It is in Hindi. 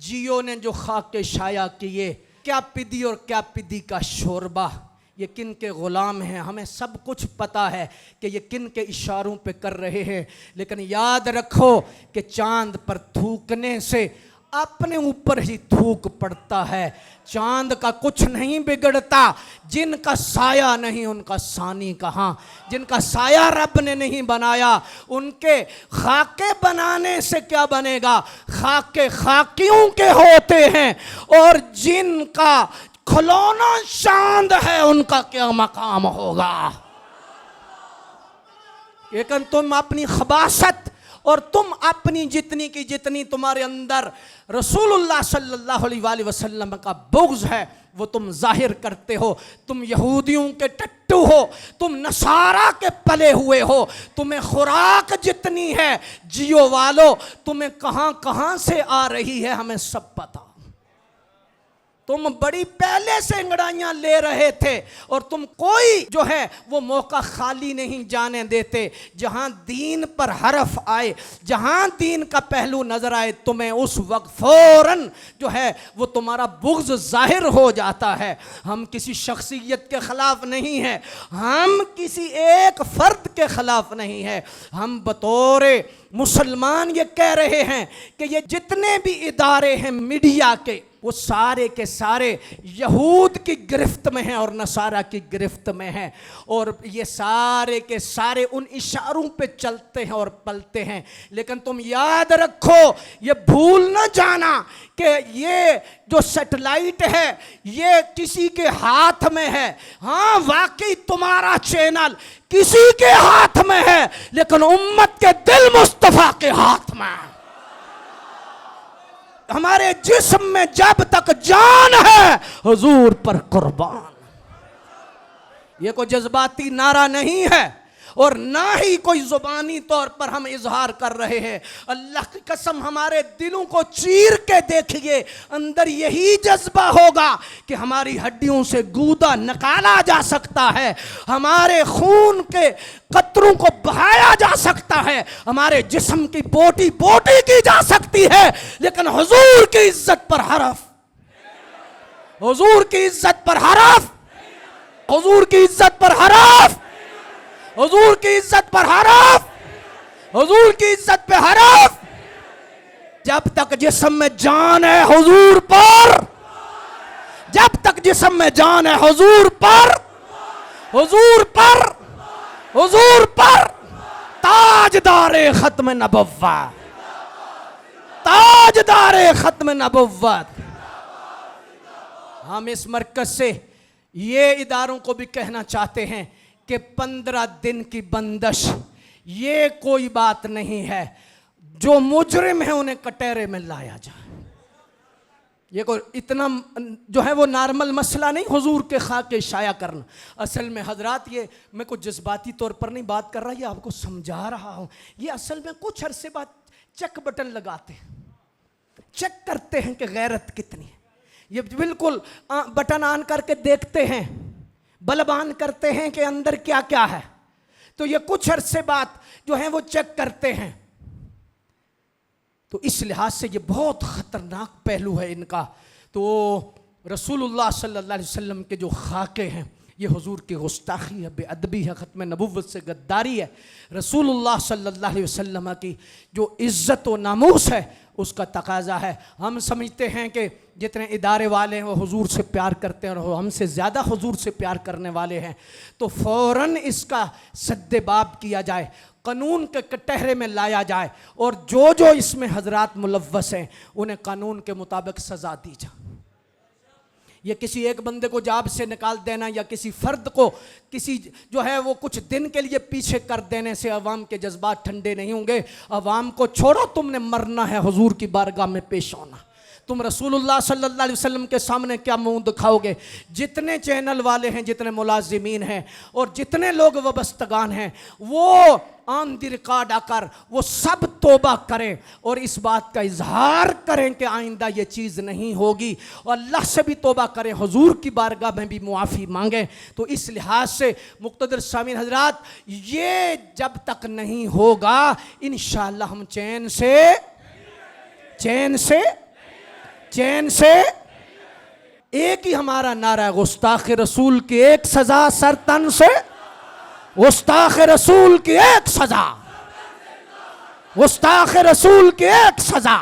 जियो ने जो खाके शाया किए, क्या पिदी और क्या पिदी का शोरबा, ये किन के ग़ुलाम हैं। हमें सब कुछ पता है कि ये किन के इशारों पे कर रहे हैं, लेकिन याद रखो कि चांद पर थूकने से अपने ऊपर ही थूक पड़ता है। चांद का कुछ नहीं बिगड़ता, जिनका साया नहीं उनका सानी कहाँ। जिनका साया रब ने नहीं बनाया, उनके खाके बनाने से क्या बनेगा। खाके खाकियों के होते हैं, और जिनका खिलौना चांद है उनका क्या मकाम होगा। लेकिन तुम अपनी खबासत और तुम अपनी जितनी की जितनी तुम्हारे अंदर रसूलुल्लाह सल्लल्लाहु अलैहि वसल्लम का बुग़्ज़ है वो तुम जाहिर करते हो। तुम यहूदियों के टट्टू हो, तुम नसारा के पले हुए हो, तुम्हें खुराक जितनी है जियो वालो, तुम्हें कहां कहां से आ रही है हमें सब पता। तुम बड़ी पहले से अंगड़ाइयां ले रहे थे, और तुम कोई जो है वो मौका खाली नहीं जाने देते। जहां दीन पर हरफ आए, जहां दीन का पहलू नजर आए, तुम्हें उस वक्त फौरन जो है वो तुम्हारा बुग़्ज़ जाहिर हो जाता है। हम किसी शख्सियत के खिलाफ नहीं है, हम किसी एक फर्द के खिलाफ नहीं है, हम बतौर मुसलमान ये कह रहे हैं कि ये जितने भी इदारे हैं मीडिया के, वो सारे के सारे यहूद की गिरफ्त में हैं और नसारा की गिरफ्त में हैं, और ये सारे के सारे उन इशारों पे चलते हैं और पलते हैं। लेकिन तुम याद रखो, ये भूल न जाना कि ये जो सैटेलाइट है ये किसी के हाथ में है। हाँ, वाकई तुम्हारा चैनल किसी के हाथ में है, लेकिन उम्मत के दिल मुस्तफा के हाथ में है। हमारे जिस्म में जब तक जान है हुजूर पर कुर्बान। ये कोई जज्बाती नारा नहीं है, और ना ही कोई जुबानी तौर पर हम इजहार कर रहे हैं। अल्लाह की कसम, हमारे दिलों को चीर के देखिए, अंदर यही जज्बा होगा कि हमारी हड्डियों से गूदा निकाला जा सकता है, हमारे खून के कतरों को बहाया जा सकता है, हमारे जिस्म की बोटी बोटी की जा सकती है, लेकिन हुजूर की इज्जत पर हरफ, हुजूर की इज्जत पर हरफ, हुजूर की इज्जत पर हरफ, हुजूर की इज्जत पर हरफ, हुजूर की इज्जत पे हरफ। जब तक जिस्म में जान है हुजूर पर, जब तक जिस्म में जान है हुजूर पर, हुजूर पर, हुजूर पर, ताजदारे खत्म नबुव्वत, ताजदारे खत्म नबुव्वत। हम इस मरकज से ये इदारों को भी कहना चाहते हैं कि 15 दिन की बंदिश ये कोई बात नहीं है। जो मुजरिम है उन्हें कटहरे में लाया जाए, ये कोई इतना जो है वो नॉर्मल मसला नहीं हुजूर के खाके शाया करना। असल में हजरात, ये मैं कुछ जज्बाती तौर पर नहीं बात कर रहा, ये आपको समझा रहा हूँ। ये असल में कुछ अरसे बाद चेक बटन लगाते हैं, चेक करते हैं कि गैरत कितनी है। ये बिल्कुल बटन ऑन करके देखते हैं, बल्ब ऑन करते हैं कि अंदर क्या क्या है। तो ये कुछ अरसे बाद जो है वो चेक करते हैं। तो इस लिहाज से ये बहुत ख़तरनाक पहलू है इनका। तो रसूलुल्लाह सल्लल्लाहु अलैहि वसल्लम के जो खाके हैं ये हुजूर की गुस्ताखी है, बेअदबी है, ख़त्म नबुव्वत से गद्दारी है। रसूलुल्लाह सल्लल्लाहु अलैहि वसल्लम की जो इज़्ज़त व नामूस है उसका तकाजा है। हम समझते हैं कि जितने इदारे वाले हैं वो हुजूर से प्यार करते हैं और हमसे ज़्यादा हुजूर से प्यार करने वाले हैं, तो फ़ौरन इसका सद्देबाब किया जाए, कानून के कटहरे में लाया जाए, और जो जो इसमें हजरात मुलव्वस हैं उन्हें कानून के मुताबिक सज़ा दी जाए। ये किसी एक बंदे को जाब से निकाल देना या किसी फ़र्द को किसी जो है वो कुछ दिन के लिए पीछे कर देने से अवाम के जज्बात ठंडे नहीं होंगे। अवाम को छोड़ो, तुमने मरना है, हुजूर की बारगाह में पेश होना। तुम रसूलुल्लाह सल्लल्लाहु अलैहि वसल्लम के सामने क्या मुंह दिखाओगे। जितने चैनल वाले हैं, जितने मुलाजिमीन हैं और जितने लोग वबस्तगान हैं, वो ऑन द रिकॉर्ड आकर वो सब तौबा करें और इस बात का इजहार करें कि आइंदा ये चीज़ नहीं होगी, और अल्लाह से भी तौबा करें, हुजूर की बारगाह में भी मुआफ़ी मांगें। तो इस लिहाज से मुक़्तदर सामीन हज़रात, ये जब तक नहीं होगा इंशाअल्लाह हम चैन से चैन से। एक ही हमारा नारा है, गुस्ताख रसूल की एक सजा सर तन से, गुस्ताख रसूल की एक सजा, गुस्ताख रसूल की एक सजा।